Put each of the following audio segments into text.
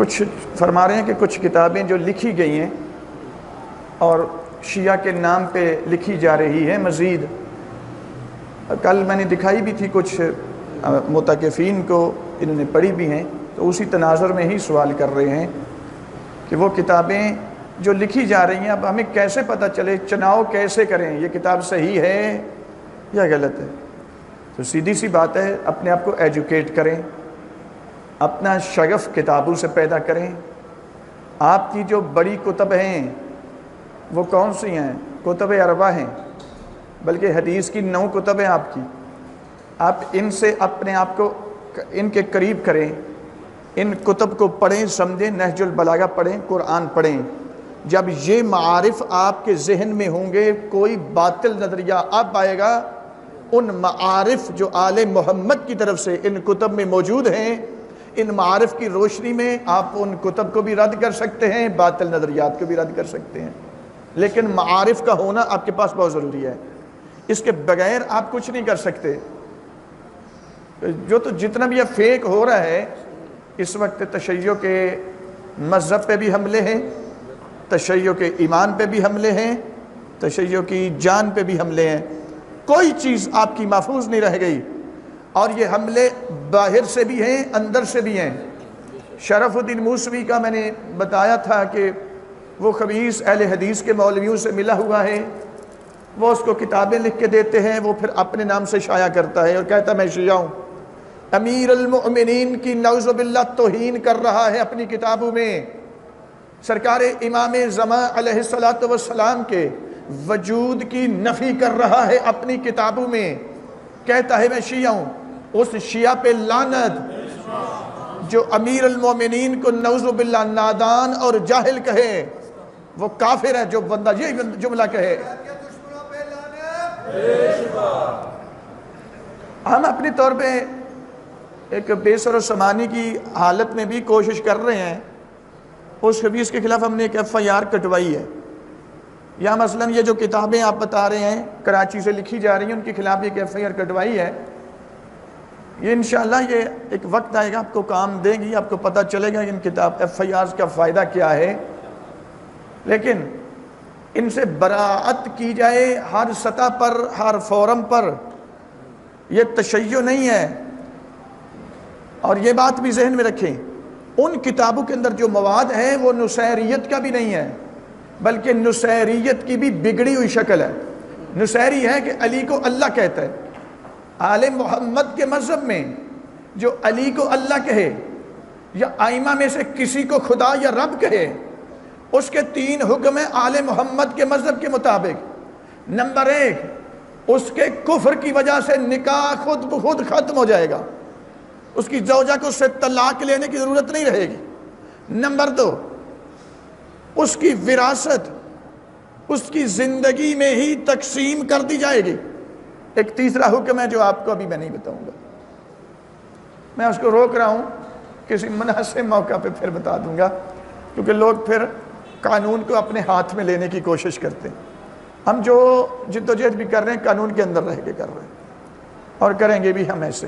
کچھ فرما رہے ہیں کہ کچھ کتابیں جو لکھی گئی ہیں اور شیعہ کے نام پہ لکھی جا رہی ہے مزید، کل میں نے دکھائی بھی تھی کچھ متقفین کو، انہوں نے پڑھی بھی ہیں، تو اسی تناظر میں ہی سوال کر رہے ہیں کہ وہ کتابیں جو لکھی جا رہی ہیں اب ہمیں کیسے پتہ چلے، چناؤ کیسے کریں، یہ کتاب صحیح ہے یا غلط ہے؟ تو سیدھی سی بات ہے، اپنے آپ کو ایجوکیٹ کریں، اپنا شغف کتابوں سے پیدا کریں۔ آپ کی جو بڑی کتب ہیں وہ کون سی ہیں؟ کتب اربع ہیں، بلکہ حدیث کی 9 کتب ہیں آپ کی۔ آپ ان سے اپنے آپ کو ان کے قریب کریں، ان کتب کو پڑھیں، سمجھیں، نہج البلاغہ پڑھیں، قرآن پڑھیں۔ جب یہ معارف آپ کے ذہن میں ہوں گے، کوئی باطل نظریہ اب آئے گا، ان معارف جو آل محمد کی طرف سے ان کتب میں موجود ہیں، ان معارف کی روشنی میں آپ ان کتب کو بھی رد کر سکتے ہیں، باطل نظریات کو بھی رد کر سکتے ہیں۔ لیکن معارف کا ہونا آپ کے پاس بہت ضروری ہے، اس کے بغیر آپ کچھ نہیں کر سکتے۔ جو تو جتنا بھی یہ فیک ہو رہا ہے اس وقت، تشیع کے مذہب پہ بھی حملے ہیں، تشیع کے ایمان پہ بھی حملے ہیں، تشیع کی جان پہ بھی حملے ہیں، کوئی چیز آپ کی محفوظ نہیں رہ گئی، اور یہ حملے باہر سے بھی ہیں، اندر سے بھی ہیں۔ شرف الدین موسوی کا میں نے بتایا تھا کہ وہ خبیث اہل حدیث کے مولویوں سے ملا ہوا ہے، وہ اس کو کتابیں لکھ کے دیتے ہیں، وہ پھر اپنے نام سے شائع کرتا ہے اور کہتا ہے میں شیعہ ہوں۔ امیر المؤمنین کی نعوذ باللہ توہین کر رہا ہے اپنی کتابوں میں، سرکار امام زمان علیہ السلام کے وجود کی نفی کر رہا ہے اپنی کتابوں میں، کہتا ہے میں شیعہ ہوں۔ اس شیعہ پہ لعنت جو امیر المومنین کو نعوذ باللہ نادان اور جاہل کہے، وہ کافر ہے جو بندہ یہ جملہ کہے۔ ہم اپنی طور پہ ایک بے سر و سامانی کی حالت میں بھی کوشش کر رہے ہیں، اس خبیث کے خلاف ہم نے ایک FIR کٹوائی ہے، یا مثلا یہ جو کتابیں آپ بتا رہے ہیں کراچی سے لکھی جا رہی ہیں ان کے خلاف ایک FIR کٹوائی ہے۔ یہ انشاءاللہ یہ ایک وقت آئے گا، آپ کو کام دے گی، آپ کو پتہ چلے گا ان کتاب FIRs کا فائدہ کیا ہے۔ لیکن ان سے براعت کی جائے ہر سطح پر، ہر فورم پر، یہ تشیع نہیں ہے۔ اور یہ بات بھی ذہن میں رکھیں، ان کتابوں کے اندر جو مواد ہے وہ نصیریت کا بھی نہیں ہے، بلکہ نصیریت کی بھی بگڑی ہوئی شکل ہے۔ نصیری ہے کہ علی کو اللہ کہتا ہے، آل محمد کے مذہب میں جو علی کو اللہ کہے یا ائمہ میں سے کسی کو خدا یا رب کہے، اس کے 3 حکم ہیں آل محمد کے مذہب کے مطابق۔ نمبر 1، اس کے کفر کی وجہ سے نکاح خود بخود ختم ہو جائے گا، اس کی زوجہ کو اس سے طلاق لینے کی ضرورت نہیں رہے گی۔ نمبر 2، اس کی وراثت اس کی زندگی میں ہی تقسیم کر دی جائے گی۔ ایک تیسرا حکم ہے جو آپ کو ابھی میں نہیں بتاؤں گا، میں اس کو روک رہا ہوں، کسی مناسب موقع پہ پھر بتا دوں گا، کیونکہ لوگ پھر قانون کو اپنے ہاتھ میں لینے کی کوشش کرتے ہیں۔ ہم جو جدوجہد بھی کر رہے ہیں قانون کے اندر رہ کے کر رہے ہیں، اور کریں گے بھی ہم ایسے۔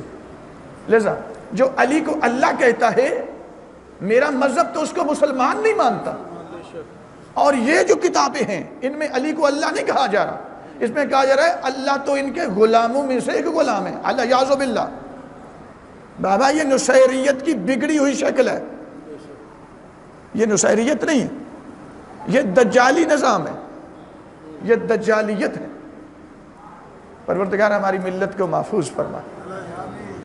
لہذا جو علی کو اللہ کہتا ہے، میرا مذہب تو اس کو مسلمان نہیں مانتا، اور یہ جو کتابیں ہیں ان میں علی کو اللہ نہیں کہا جا رہا، اس میں کہا جا رہا ہے اللہ تو ان کے غلاموں میں سے ایک غلام ہے، اللہ یعوذ باللہ۔ بابا یہ نصیریت کی بگڑی ہوئی شکل ہے، یہ نصیریت نہیں ہے، یہ دجالی نظام ہے، یہ دجالیت ہے۔ پروردگار ہماری ملت کو محفوظ فرمائے۔